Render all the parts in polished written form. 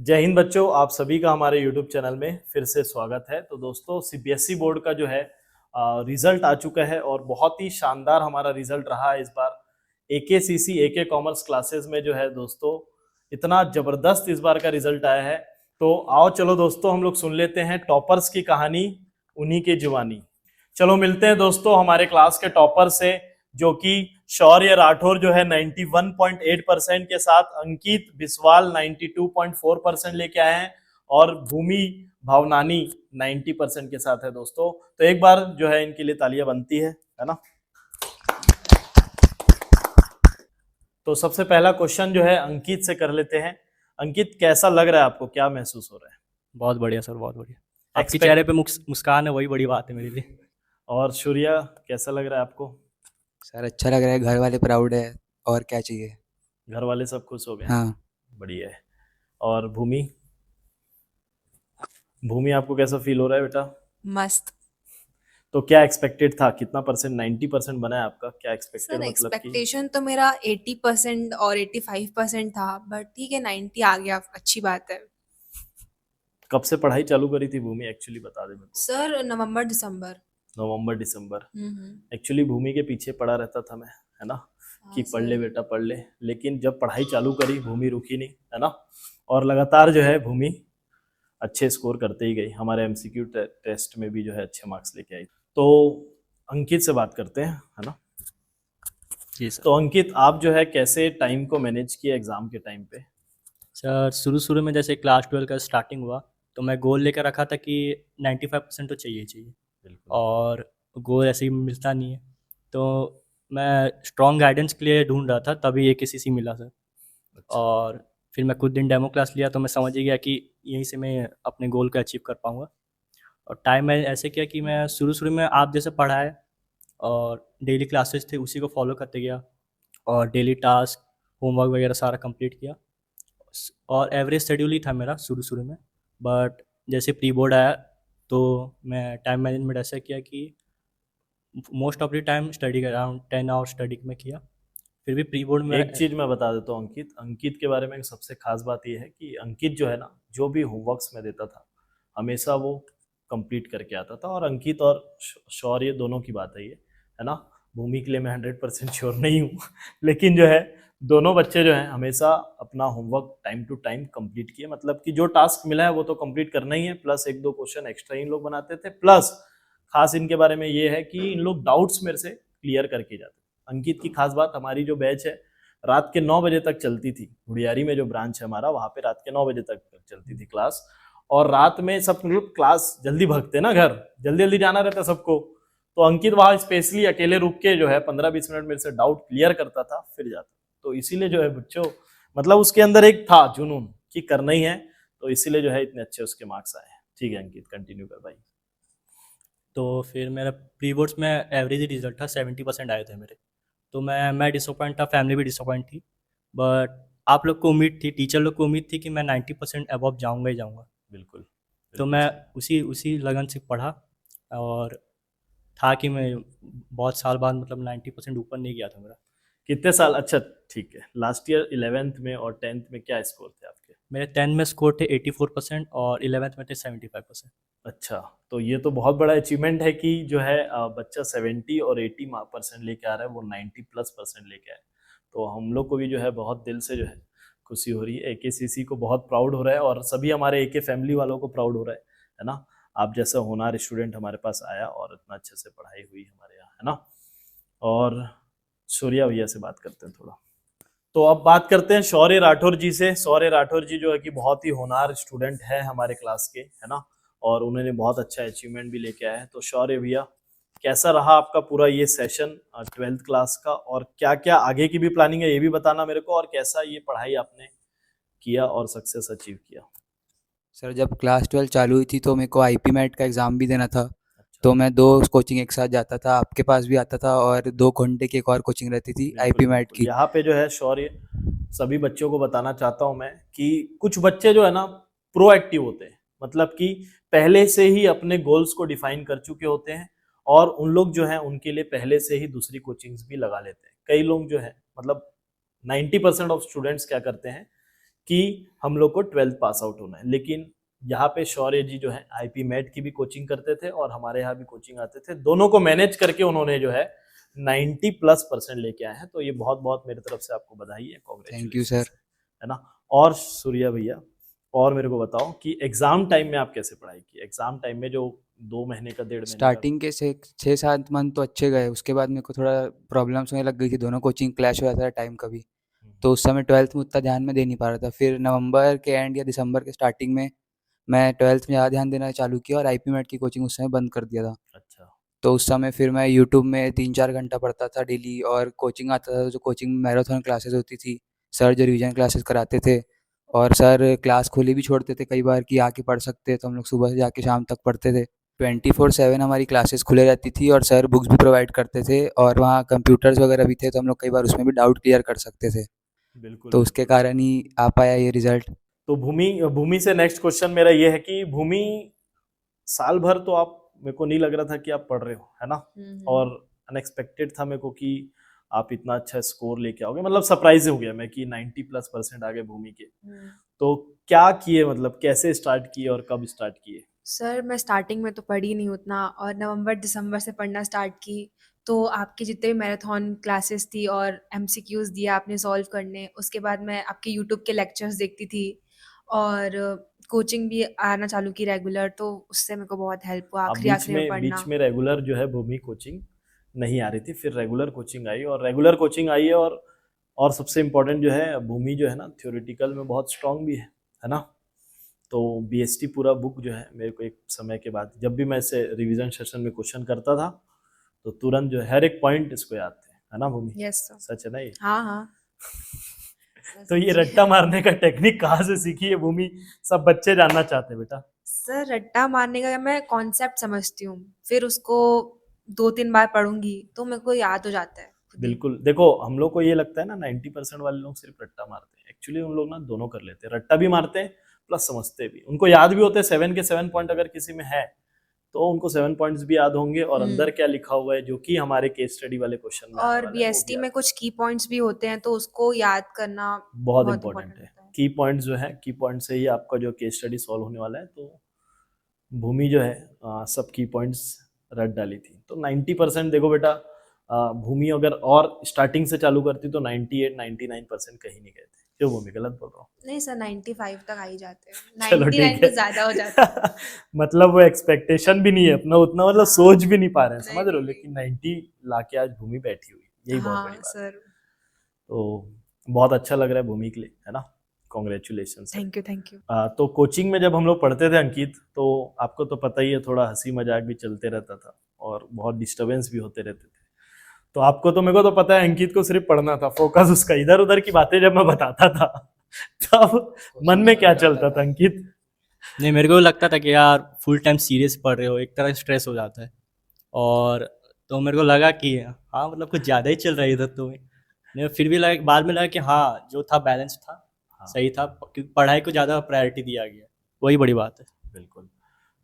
जय हिंद बच्चों, आप सभी का हमारे YouTube चैनल में फिर से स्वागत है। तो दोस्तों, सीबीएसई बोर्ड का जो है रिजल्ट आ चुका है और बहुत ही शानदार हमारा रिजल्ट रहा है इस बार। एके एके कॉमर्स क्लासेस में जो है दोस्तों, इतना जबरदस्त इस बार का रिजल्ट आया है। तो आओ चलो दोस्तों, हम लोग सुन लेते हैं टॉपर्स की कहानी, उन्हीं की जुबानी। चलो मिलते हैं दोस्तों हमारे क्लास के टॉपर से, जो कि शौर्य राठौर जो है 91.8% के साथ, अंकित बिस्वाल 92.4% लेके आए हैं और भूमि भावनानी 90% के साथ है दोस्तों। तो एक बार जो है इनके लिए तालियां बनती है ना। तो सबसे पहला क्वेश्चन जो है अंकित से कर लेते हैं। अंकित, कैसा लग रहा है आपको, क्या महसूस हो रहा है? बहुत बढ़िया सर, बहुत बढ़िया। आपके एक्सपेक्ट चेहरे पे मुस्कान है, वही बड़ी बात है मेरे लिए। और सूर्या, कैसा लग रहा है आपको? सर अच्छा लग रहा है, घर वाले प्राउड है। और क्या चाहिए। घर वाले सब खुश हो गए हैं? हाँ। बढ़िया है। और भूमि, भूमि आपको कैसा फील हो रहा है बेटा? मस्त। तो क्या एक्सपेक्टेड था, कितना परसेंट? 90% बना है आपका, क्या एक्सपेक्टेड सर मतलब कि? एक्सपेक्टेशन तो मेरा 80% और 85% था, बट ठीक है 90 आ गया, अच्छी बात है। कब से पढ़ाई चालू करी थी भूमि, एक्चुअली बता दे मेरे को। सर नवंबर दिसंबर। नवंबर दिसंबर। हम्म। एक्चुअली भूमि के पीछे पड़ा रहता था मैं, है ना, कि हाँ पढ़ ले सर। बेटा पढ़ ले। लेकिन जब पढ़ाई चालू करी, भूमि रुकी नहीं, है ना। और लगातार जो है भूमि अच्छे स्कोर करते ही गई, हमारे एमसीक्यू टेस्ट में भी जो है अच्छे मार्क्स लेके आई। तो अंकित से बात करते हैं, है ना। जी सर। तो अंकित, आप जो है कैसे टाइम को मैनेज किया एग्जाम के टाइम पे? सर शुरू शुरू में जैसे क्लास 12 का स्टार्टिंग हुआ, तो मैं गोल लेकर रखा था कि 95% तो चाहिए ही चाहिए। बिल्कुल। और गोल ऐसे ही मिलता नहीं है, तो मैं स्ट्रॉन्ग गाइडेंस के लिए ढूंढ रहा था, तभी AKCC मिला सर। अच्छा। और फिर मैं कुछ दिन डेमो क्लास लिया, तो मैं समझ ही गया कि यहीं से मैं अपने गोल को अचीव कर पाऊँगा। और टाइम मैं ऐसे किया कि मैं शुरू शुरू में आप जैसे पढ़ा है, और डेली क्लासेस थे उसी को फॉलो करते गया, और डेली टास्क होमवर्क वगैरह सारा कंप्लीट किया। और एवरेज शेड्यूल ही था मेरा शुरू शुरू में, बट जैसे प्री बोर्ड आया तो मैं टाइम मैनेजमेंट ऐसा किया कि most of the time study around 10 hour study में किया। फिर भी प्री बोर्ड में एक चीज मैं बता देता हूँ अंकित, अंकित के बारे में सबसे खास बात यह है कि अंकित जो है ना, जो भी होमवर्क्स में देता था हमेशा वो कंप्लीट करके आता था। और अंकित और शौर्य दोनों की बात है ये, है ना। भूमि के लिए मैं 100% श्योर नहीं हूँ लेकिन जो है दोनों बच्चे जो हैं हमेशा अपना homework time to time complete किए। मतलब कि जो टास्क मिला है वो तो कंप्लीट करना ही है, प्लस एक दो क्वेश्चन एक्स्ट्रा इन लोग बनाते थे। प्लस खास इनके बारे में ये है कि इन लोग डाउट्स मेरे से क्लियर करके जाते। अंकित की खास बात, हमारी जो बैच है रात के 9 बजे तक चलती थी। गुड़ियारी में जो ब्रांच है हमारा, वहाँ पे रात के 9 बजे तक चलती थी क्लास। और रात में सब लोग क्लास जल्दी भागते ना घर, जल्दी जल्दी जाना रहता सबको। तो अंकित वहाँ स्पेशली अकेले रुक के जो है 15-20 मिनट मेरे से डाउट क्लियर करता था, फिर जाता। तो इसीलिए जो है बच्चों, मतलब उसके अंदर एक था जुनून कि करना ही है, तो इसीलिए जो है इतने अच्छे उसके मार्क्स आए हैं। ठीक है अंकित, कंटिन्यू कर भाई। तो फिर मेरा प्री बोर्ड्स में एवरेज ही रिजल्ट था, 70% आए थे मेरे। तो मैं डिसअपॉइंट था, फैमिली भी डिसअपॉइंट थी, बट आप लोग को उम्मीद थी, टीचर लोग को उम्मीद थी कि मैं 90% अबव जाऊँगा ही जाऊँगा। बिल्कुल तो बिल्कुल मैं सही। उसी उसी लगन से पढ़ा, और था कि मैं बहुत साल बाद मतलब 90% ऊपर नहीं गया था मेरा। कितने साल? अच्छा ठीक है, लास्ट ईयर 11th में और 10th में क्या स्कोर थे आपके? मेरे 10 में स्कोर थे 84% और 11th में थे 75%। अच्छा, तो ये तो बहुत बड़ा अचीवमेंट है कि जो है बच्चा 70 और 80% लेके आ रहा है, वो 90+% लेके आए। तो हम लोग को भी जो है बहुत दिल से जो है खुशी हो रही है, एकेसीसी को बहुत प्राउड हो रहा है और सभी हमारे एके फैमिली वालों को प्राउड हो रहा है ना। आप जैसा होनहार स्टूडेंट हमारे पास आया और इतना अच्छे से पढ़ाई हुई हमारे यहाँ, है ना। और सूर्या भैया से बात करते हैं थोड़ा। तो अब बात करते हैं शौर्य राठौर जी से। शौर्य राठौर जी जो है कि बहुत ही होनहार स्टूडेंट है हमारे क्लास के, है ना, और उन्होंने बहुत अच्छा अचीवमेंट भी लेके आए हैं। तो शौर्य भैया, कैसा रहा आपका पूरा ये सेशन 12th क्लास का, और क्या क्या आगे की भी प्लानिंग है ये भी बताना मेरे को, और कैसा ये पढ़ाई आपने किया और सक्सेस अचीव किया? सर जब क्लास 12 चालू हुई थी तो मेरे को आईपी मैट का एग्ज़ाम भी देना था। अच्छा। तो मैं दो कोचिंग एक साथ जाता था, आपके पास भी आता था, और 2 घंटे की एक और कोचिंग रहती थी बिल्कुल आईपी मैट बिल्कुल, की। यहाँ पे जो है शौर्य, सभी बच्चों को बताना चाहता हूँ मैं कि कुछ बच्चे जो है ना प्रोएक्टिव होते हैं, मतलब कि पहले से ही अपने गोल्स को डिफाइन कर चुके होते हैं, और उन लोग जो है उनके लिए पहले से ही दूसरी कोचिंग्स भी लगा लेते हैं। कई लोग जो है मतलब 90% ऑफ स्टूडेंट्स क्या करते हैं कि हम लोग को 12th पास आउट होना है। लेकिन यहाँ पे शौर्य जी जो है आईपी मैट की भी कोचिंग करते थे और हमारे यहाँ भी कोचिंग आते थे, दोनों को मैनेज करके उन्होंने जो है 90+% लेके आए हैं। तो ये बहुत बहुत मेरी तरफ से आपको बधाई है, थैंक यू कांग्रेचुलेशन सर। है ना। और सूर्या भैया, और मेरे को बताओ कि एग्जाम टाइम में आप कैसे पढ़ाई की? एग्जाम टाइम में जो 2 महीने का 1.5 महीने का स्टार्टिंग के 6-7 मंथ तो अच्छे गए, उसके बाद मेरे को थोड़ा प्रॉब्लम्स होने लग गई थी, दोनों कोचिंग क्लैश हो जाता था टाइम कभी, तो उस समय 12th में उतना ध्यान में दे नहीं पा रहा था। फिर नवंबर के एंड या दिसंबर के स्टार्टिंग में मैं 12th में ज़्यादा ध्यान देना चालू किया और आईपी मैट की कोचिंग उस समय बंद कर दिया था। अच्छा, तो उस समय फिर मैं यूट्यूब में 3-4 घंटा पढ़ता था डेली, और कोचिंग आता था, जो कोचिंग में मैराथन क्लासेस होती थी, सर जो रिवीजन क्लासेस कराते थे, और सर क्लास खुली भी छोड़ते थे कई बार कि आके पढ़ सकते हैं, तो हम लोग सुबह से जाके शाम तक पढ़ते थे। 24/7 हमारी क्लासेस खुले रहती थी और सर बुक्स भी प्रोवाइड करते थे, और वहाँ कंप्यूटर्स वगैरह भी थे, तो हम लोग कई बार उसमें भी डाउट क्लियर कर सकते थे। बिल्कुल तो उसके बिल्कुल। कारण ही आ पाया ये रिजल्ट। तो भूमि भूमि से नेक्स्ट क्वेश्चन मेरा ये है कि भूमि, साल भर तो आप, मेरे को नहीं लग रहा था कि आप पढ़ रहे हो, है ना। और अनएक्सपेक्टेड था मेरे को कि आप इतना अच्छा स्कोर लेके आओगे, मतलब सरप्राइज हो गया मैं कि 90+% आ गए भूमि के। तो क्या किए, मतलब कैसे स्टार्ट किए और कब स्टार्ट किए? सर मैं स्टार्टिंग में तो पढ़ी नहीं उतना, और नवंबर दिसंबर से पढ़ना स्टार्ट की। तो आपकी जितने भी मैराथन क्लासेस थी और एमसीक्यूज दिया आपने सॉल्व करने, उसके बाद मैं आपके यूट्यूब के लेक्चर्स देखती थी, और कोचिंग भी आना चालू की रेगुलर, तो उससे मेरे को बहुत हेल्प हुआ अब आखिरी आखिरी में बीच पढ़ना। में रेगुलर जो है भूमि कोचिंग नहीं आ रही थी, फिर रेगुलर कोचिंग आई, और रेगुलर कोचिंग आई है। और सबसे इम्पोर्टेंट जो है, भूमि जो है ना थ्योरेटिकल में बहुत स्ट्रांग भी है ना। तो बीएसटी पूरा बुक जो है मेरे को एक समय के बाद, जब भी मैं इसे रिवीजन सेशन में क्वेश्चन करता था, तो तुरंत जो है हर एक पॉइंट इसको याद थे, है ना भूमि? Yes sir. सच है ना ये? हाँ हाँ। तो ये रट्टा मारने का टेक्निक कहाँ से सीखी है भूमि? सब बच्चे जानना चाहते हैं बेटा। सर रट्टा मारने का मैं कॉन्सेप्ट समझती हूँ, फिर उसको 2-3 बार पढ़ूंगी तो मेरे को याद हो जाता है खुद ही। बिल्कुल, देखो हम लोग को ये लगता है ना 90% वाले लोग सिर्फ रट्टा मारते हैं, एक्चुअली उन लोग ना दोनों कर लेते हैं, रट्टा भी मारते हैं प्लस समझते भी, उनको याद भी होते हैं 7 के 7 पॉइंट अगर किसी में है तो उनको 7 पॉइंट्स भी याद होंगे, और अंदर क्या लिखा हुआ है जो कि हमारे केस स्टडी वाले क्वेश्चन में आने और वाला है वो भी बीएसटी याद में कुछ की पॉइंट्स भी होते हैं, तो उसको याद करना बहुत बहुत इंपॉर्टेंट इम्पोर्टेंट है। होता है। की पॉइंट्स जो है, की पॉइंट से ही आपका जो केस स्टडी सॉल्व होने वाला है। तो भूमि जो है सब की पॉइंट्स रट डाली थी, तो 90% देखो बेटा, भूमि अगर और स्टार्टिंग से चालू करती तो 98-99% कहीं नहीं गए थे। क्यों भूमि, गलत बोल रहा हूँ? नहीं सर 95 तक आ ही जाते हैं, चलो 99 ठीक तो है। ज़्यादा हो जाता है। मतलब वो एक्सपेक्टेशन भी नहीं है अपना उतना, मतलब हाँ। सोच भी नहीं पा रहे हैं, नहीं समझ रहे हो? नहीं लेकिन 90 लाके आज भूमि बैठी हुई, यही बहुत बड़ी हाँ बात है। सर। तो बहुत अच्छा लग रहा है भूमि के लिए, है ना। कॉन्ग्रेचुलेशन है। Thank you. तो कोचिंग में जब हम लोग पढ़ते थे अंकित, तो आपको तो पता ही है, थोड़ा हंसी मजाक भी चलते रहता था और बहुत डिस्टरबेंस भी होते रहते थे। तो आपको तो, मेरे को तो पता है, अंकित को सिर्फ पढ़ना था, फोकस उसका इधर उधर की बातें जब मैं बताता था तब मन में क्या चलता था अंकित? नहीं, मेरे को लगता था कि यार फुल टाइम सीरियस पढ़ रहे हो, एक तरह स्ट्रेस हो जाता है। और तो मेरे को लगा कि हाँ मतलब कुछ ज़्यादा ही चल रहा है इधर तो। नहीं, फिर भी लगा, बाद में लगा कि हाँ जो था बैलेंस था, हाँ, सही था, क्योंकि पढ़ाई को ज़्यादा प्रायोरिटी दिया गया, वही बड़ी बात है। बिल्कुल।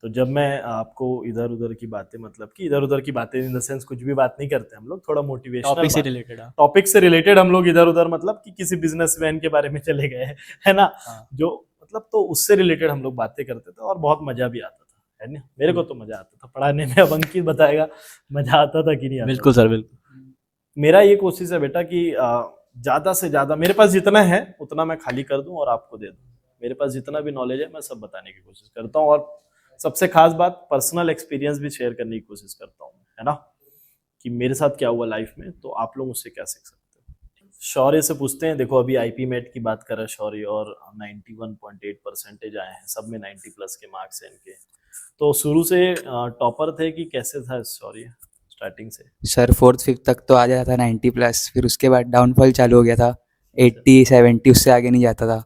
तो जब मैं आपको इधर उधर की बातें, मतलब कि इधर उधर की बातें इन द सेंस कुछ भी बात नहीं करते हम लोग, थोड़ा मोटिवेशनल टॉपिक से बात, रिलेटेड। हाँ टॉपिक से रिलेटेड हम लोग इधर उधर, मतलब कि किसी बिजनेस मैन के बारे में चले गए, है ना, हाँ जो मतलब, तो उससे रिलेटेड हम लोग बातें करते थे और बहुत मजा भी आता था, है ना। मेरे को तो मजा आता था पढ़ाने में, अब अंकित बताएगा मजा आता था कि नहीं आता बिल्कुल था। सर, बिल्कुल। मेरा ये कोशिश है बेटा कि ज्यादा से ज्यादा मेरे पास जितना है उतना मैं खाली कर दूं और आपको दे दूं। मेरे पास जितना भी नॉलेज है मैं सब बताने की कोशिश करता हूँ, और सबसे खास बात, पर्सनल एक्सपीरियंस भी शेयर करने की कोशिश करता हूँ, है ना, कि मेरे साथ क्या हुआ लाइफ में, तो आप लोग उससे क्या सीख सकते हो। शौर्य से पूछते हैं, देखो अभी आईपी मेट की बात कर रहे हैं शौर्य, और 91.8% आए हैं, सब में 90+ के मार्क्स हैं इनके। तो शुरू से टॉपर थे कि कैसे था शौर्य स्टार्टिंग से? सर 4th-5th तक तो आ जाता था 90+, फिर उसके बाद डाउनफॉल चालू हो गया था, 80-70 उससे आगे नहीं जाता था।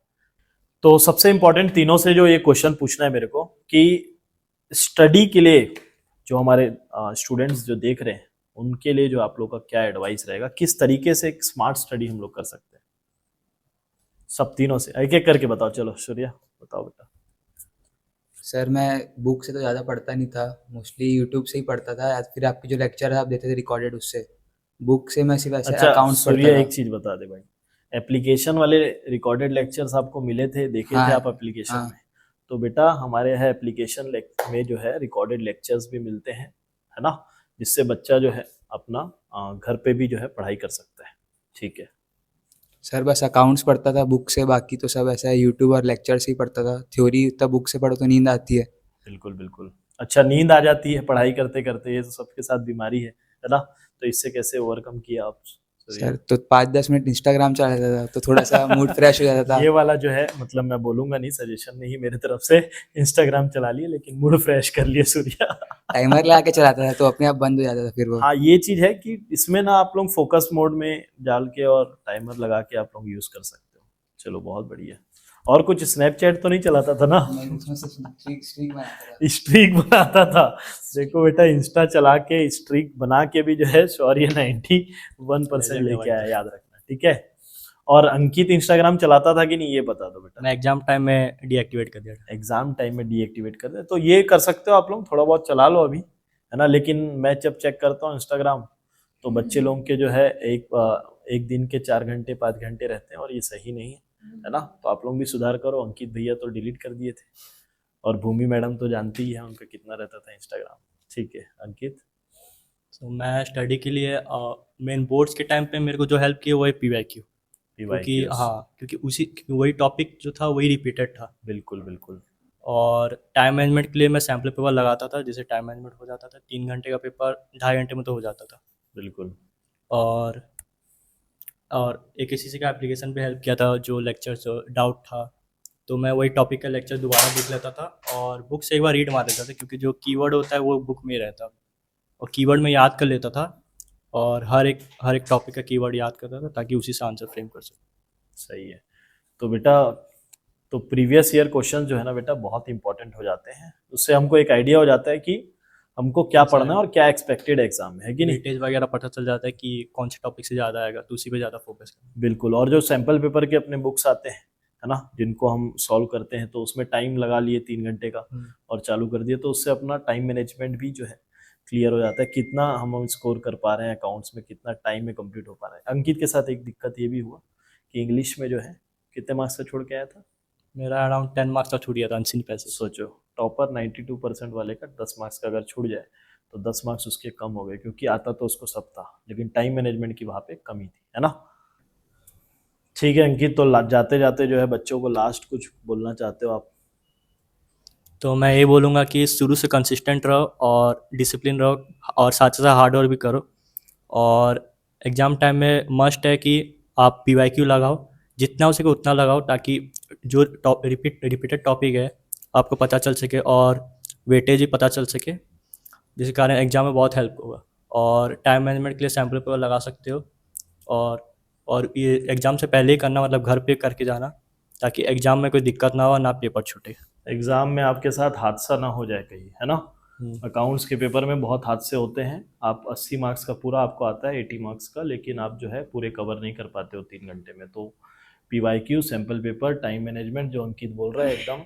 तो सबसे इंपॉर्टेंट तीनों से जो ये क्वेश्चन पूछना है मेरे को, कि स्टडी के लिए जो हमारे स्टूडेंट्स जो देख रहे हैं, उनके लिए जो आप लोग का क्या एडवाइस रहेगा, किस तरीके से एक स्मार्ट स्टडी हम लोग कर सकते हैं? सब तीनों से एक एक करके बताओ। चलो सूर्या बताओ बेटा। सर मैं बुक से तो ज़्यादा पढ़ता नहीं था, मोस्टली यूट्यूब से ही पढ़ता था, या फिर आपके जो लेक्चर है आप देते थे रिकॉर्डेड, उससे। बुक से मैं सिर्फ ऐसे अच्छा अकाउंट्स पढ़ता सूर्या, था। एक चीज बता दे भाई, एप्लीकेशन वाले रिकॉर्डेड लेक्चर्स आपको मिले थे, देखे थे हाँ आप एप्लीकेशन हाँ में? तो बेटा हमारे यहाँ एप्लीकेशन में जो है रिकॉर्डेड लेक्चर्स भी मिलते हैं, है ना, जिससे बच्चा जो है अपना घर पे भी जो है पढ़ाई कर सकता है। ठीक है। सर बस अकाउंट्स पढ़ता था बुक से, बाकी तो सब ऐसा है यूट्यूब और लेक्चर से ही पढ़ता था। थ्योरी उतना बुक से पढ़ो तो नींद आती है। बिल्कुल बिल्कुल। अच्छा, नींद आ जाती है पढ़ाई करते करते, ये तो सबके साथ बीमारी है ना? तो इससे कैसे ओवरकम किया आप सूर्या? सर तो 5-10 मिनट इंस्टाग्राम चला लेता था तो थोड़ा सा मूड फ्रेश हो जाता था। ये वाला जो है मतलब मैं बोलूंगा नहीं, सजेशन नहीं मेरे तरफ से, इंस्टाग्राम चला लिए लेकिन मूड फ्रेश कर लिए सूर्या। टाइमर लगा के चलाता था तो अपने आप बंद हो जाता था फिर वो। हाँ, ये चीज है कि इसमें ना आप लोग फोकस मोड में डाल के और टाइमर लगा के आप लोग यूज कर सकते हो। चलो बहुत बढ़िया। और कुछ स्नैपचैट तो नहीं चलाता था ना? मैं उसमें से स्ट्रीक बनाता था। स्ट्रीक बनाता था। देखो बेटा, इंस्टा चला के स्ट्रीक बना के भी जो है शौर्य 91% लेके आया, याद रखना, ठीक है। और अंकित इंस्टाग्राम चलाता था कि नहीं, ये बता दो बेटा। मैं एग्जाम टाइम में डीएक्टिवेट कर दिया था। एग्जाम टाइम में डीएक्टिवेट कर दे, तो ये कर सकते हो आप लोग, थोड़ा बहुत चला लो अभी, है ना। लेकिन मैं जब चेक करता हूँ इंस्टाग्राम, तो बच्चे लोग के जो है एक दिन के 4 घंटे 5 घंटे रहते हैं, और ये सही नहीं है ना। तो आप लोग भी सुधार करो। अंकित भैया तो डिलीट कर दिए थे, और भूमि मैडम तो जानती ही है उनका कितना रहता था इंस्टाग्राम। ठीक है अंकित। तो मैं स्टडी के लिए मेन बोर्ड्स के टाइम पे मेरे को जो हेल्प की वो है पीवाईक्यू, क्योंकि क्योंकि वही टॉपिक जो था वही रिपीटेड था। बिल्कुल बिल्कुल। और टाइम मैनेजमेंट के लिए मैं सैम्पल पेपर लगाता था, जिससे टाइम मैनेजमेंट हो जाता था। 3 घंटे का पेपर 2.5 घंटे में तो हो जाता था। बिल्कुल। और एक किसी का एप्लीकेशन पे हेल्प किया था, जो लेक्चर जो डाउट था तो मैं वही टॉपिक का लेक्चर दोबारा देख लेता था, और बुक से एक बार रीड मार लेता था, क्योंकि जो कीवर्ड होता है वो बुक में ही रहता, और कीवर्ड में याद कर लेता था, और हर एक टॉपिक का कीवर्ड याद करता था, ताकि उसी से आंसर फ्रेम कर सकूँ। सही है। तो बेटा, तो प्रीवियस ईयर क्वेश्चन जो है ना बेटा बहुत इंपॉर्टेंट हो जाते हैं, उससे हमको एक आइडिया हो जाता है कि हमको क्या पढ़ना है और क्या एक्सपेक्टेड एग्जाम में है कि नहीं। वेटेज वगैरह पता चल जाता है कि कौन से टॉपिक से ज़्यादा आएगा, तो उसी पे ज़्यादा फोकस करना। बिल्कुल। और जो सैम्पल पेपर के अपने बुक्स आते हैं, है ना, जिनको हम सॉल्व करते हैं, तो उसमें टाइम लगा लिए 3 घंटे का और चालू कर दिए, तो उससे अपना टाइम मैनेजमेंट भी जो है क्लियर हो जाता है, कितना हम स्कोर कर पा रहे हैं अकाउंट्स में, कितना टाइम में कंप्लीट हो पा रहा है। अंकित के साथ एक दिक्कत ये भी हुआ कि इंग्लिश में जो है कितने मार्क्स से छोड़ के आया था? मेरा अराउंड 10 मार्क्स का छूट गया था अनसीन पैसे। सोचो, टॉपर 92% वाले का 10 मार्क्स का अगर छूट जाए तो 10 मार्क्स उसके कम हो गए, क्योंकि आता तो उसको सब था, लेकिन टाइम मैनेजमेंट की वहाँ पे कमी थी, है ना। ठीक है अंकित, तो जाते जाते जो है बच्चों को लास्ट कुछ बोलना चाहते हो आप? तो मैं ये बोलूँगा कि शुरू से कंसिस्टेंट रहो और डिसिप्लिन रहो, और साथ ही साथ हार्ड वर्क भी करो। और एग्ज़ाम टाइम में मस्ट है कि आप पीवाईक्यू लगाओ, जितना हो सके उतना लगाओ, ताकि जो रिपीटेड टॉपिक है आपको पता चल सके, और वेटेज भी पता चल सके, जिसके कारण एग्ज़ाम में बहुत हेल्प होगा। और टाइम मैनेजमेंट के लिए सैम्पल पेपर लगा सकते हो, और ये एग्ज़ाम से पहले ही करना, मतलब घर पे करके जाना, ताकि एग्ज़ाम में कोई दिक्कत ना हो, ना पेपर छूटे। एग्जाम में आपके साथ हादसा ना हो जाए कहीं, है ना। अकाउंट्स के पेपर में बहुत हादसे होते हैं। आप 80 मार्क्स का पूरा आपको आता है, 80 मार्क्स का, लेकिन आप जो है पूरे कवर नहीं कर पाते हो 3 घंटे में। तो PYQ, sample paper, time management जो अंकित बोल रहा है एकदम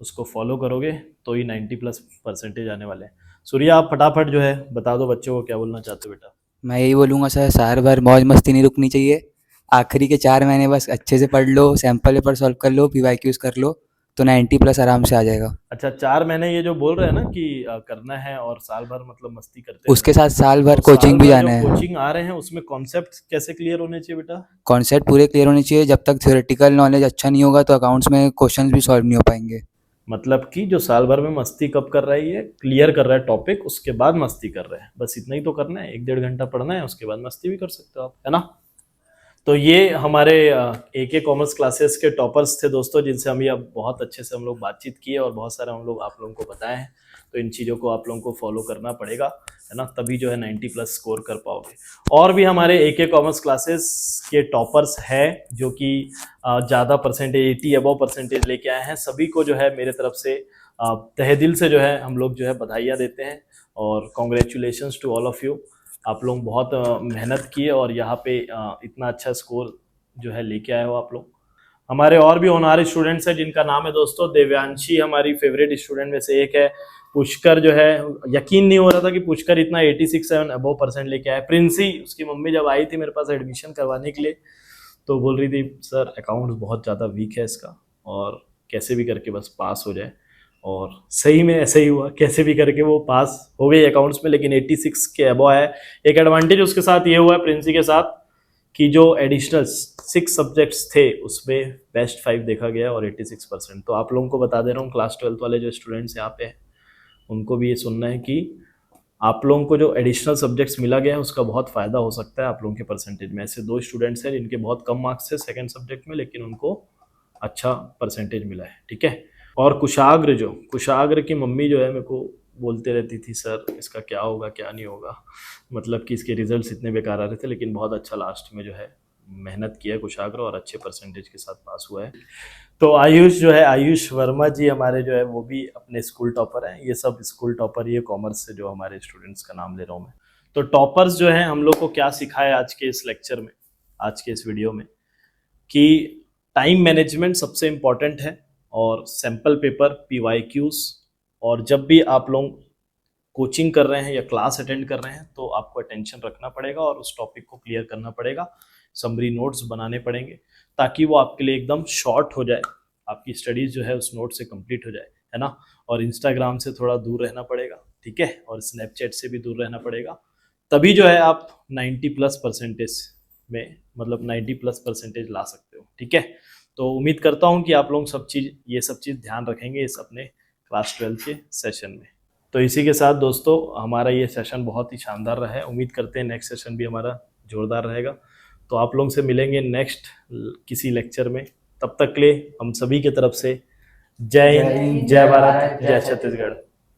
उसको फॉलो करोगे तो ही 90+ % आने वाले हैं। सूर्या, आप फटाफट जो है बता दो बच्चों को क्या बोलना चाहते हो बेटा। मैं यही बोलूँगा सर, साल भर मौज मस्ती नहीं रुकनी चाहिए। आखिरी के 4 महीने बस अच्छे से पढ़ लो, सैम्पल पेपर सॉल्व कर लो, पीवाईक्यूज कर लो, तो 90+ आराम से आ जाएगा। अच्छा, 4 महीने ये जो बोल रहे हैं ना कि करना है, और साल भर मतलब मस्ती करते उसके साथ साल भर तो साल कोचिंग भी भर जाना जो है। कोचिंग आ रहे हैं उसमें कॉन्सेप्ट कैसे क्लियर होने चाहिए बेटा? कॉन्सेप्ट पूरे क्लियर होने चाहिए। जब तक थ्योरेटिकल नॉलेज अच्छा नहीं होगा तो अकाउंट्स में क्वेश्चंस भी सॉल्व नहीं हो पाएंगे। मतलब कि जो साल भर में मस्ती कब कर रहा है, ये क्लियर कर रहा है टॉपिक, उसके बाद मस्ती कर रहे हैं, बस इतना ही तो करना है। 1-1.5 घंटा पढ़ना है, उसके बाद मस्ती भी कर सकते हो आप, है ना। तो ये हमारे AK कॉमर्स क्लासेस के टॉपर्स थे दोस्तों, जिनसे हम ये बहुत अच्छे से हम लोग बातचीत किए, और बहुत सारे हम लोग आप लोगों को बताए हैं। तो इन चीज़ों को आप लोगों को फॉलो करना पड़ेगा, है ना, तभी जो है 90+ स्कोर कर पाओगे। और भी हमारे AK कॉमर्स क्लासेस के टॉपर्स है जो कि ज़्यादा परसेंटेज, 80 अबव परसेंटेज लेके आए हैं। सभी को जो है मेरे तरफ से तहे दिल से जो है हम लोग जो है बधाइयाँ देते हैं, और congratulations to all of you. आप लोग बहुत मेहनत किए और यहाँ पे इतना अच्छा स्कोर जो है लेके आए हो आप लोग। हमारे और भी ऑनर स्टूडेंट्स हैं जिनका नाम है दोस्तों, देव्यांशी हमारी फेवरेट स्टूडेंट में से एक है। पुष्कर जो है, यकीन नहीं हो रहा था कि पुष्कर इतना 86 अबव % लेके आया। प्रिंसी, उसकी मम्मी जब आई थी मेरे पास एडमिशन करवाने के लिए, तो बोल रही थी सर अकाउंट्स बहुत ज़्यादा वीक है इसका, और कैसे भी करके बस पास हो जाए। और सही में ऐसे ही हुआ, कैसे भी करके वो पास हो गई अकाउंट्स में, लेकिन 86 के अबव है। एक एडवांटेज उसके साथ ये हुआ है प्रिंसी के साथ कि जो एडिशनल 6 सब्जेक्ट्स थे उसमें बेस्ट 5 देखा गया और 86%। तो आप लोगों को बता दे रहा हूँ, क्लास 12 वाले जो स्टूडेंट्स यहाँ पे हैं उनको भी ये सुनना है कि आप लोगों को जो एडिशनल सब्जेक्ट्स मिला गया है उसका बहुत फ़ायदा हो सकता है आप लोगों के परसेंटेज में। ऐसे 2 स्टूडेंट्स हैं जिनके बहुत कम मार्क्स थे सेकंड सब्जेक्ट में, लेकिन उनको अच्छा परसेंटेज मिला है, ठीक है। और कुशाग्र की मम्मी जो है मेरे को बोलते रहती थी सर इसका क्या होगा क्या नहीं होगा, मतलब कि इसके रिजल्ट्स इतने बेकार आ रहे थे, लेकिन बहुत अच्छा लास्ट में जो है मेहनत किया कुशाग्र और अच्छे परसेंटेज के साथ पास हुआ है। तो आयुष जो है, आयुष वर्मा जी हमारे जो है वो भी अपने स्कूल टॉपर हैं। ये सब स्कूल टॉपर, ये कॉमर्स से जो हमारे स्टूडेंट्स का नाम ले रहा हूँ मैं। तो टॉपर्स जो हैं हम लोग को क्या सिखाया आज के इस लेक्चर में, आज के इस वीडियो में, कि टाइम मैनेजमेंट सबसे इम्पॉर्टेंट है, और सैम्पल पेपर, PYQs, और जब भी आप लोग कोचिंग कर रहे हैं या क्लास अटेंड कर रहे हैं तो आपको अटेंशन रखना पड़ेगा और उस टॉपिक को क्लियर करना पड़ेगा। समरी नोट्स बनाने पड़ेंगे ताकि वो आपके लिए एकदम शॉर्ट हो जाए, आपकी स्टडीज़ जो है उस नोट से कंप्लीट हो जाए, है ना। और इंस्टाग्राम से थोड़ा दूर रहना पड़ेगा, ठीक है, और स्नैपचैट से भी दूर रहना पड़ेगा। तभी जो है आप 90+% में, मतलब 90+% ला सकते हो, ठीक है। तो उम्मीद करता हूँ कि आप लोग ये सब चीज़ ध्यान रखेंगे इस अपने क्लास 12 के सेशन में। तो इसी के साथ दोस्तों हमारा ये सेशन बहुत ही शानदार रहा है। उम्मीद करते हैं नेक्स्ट सेशन भी हमारा जोरदार रहेगा। तो आप लोगों से मिलेंगे नेक्स्ट किसी लेक्चर में। तब तक के लिए हम सभी की तरफ से जय हिंद, जय भारत, जय छत्तीसगढ़।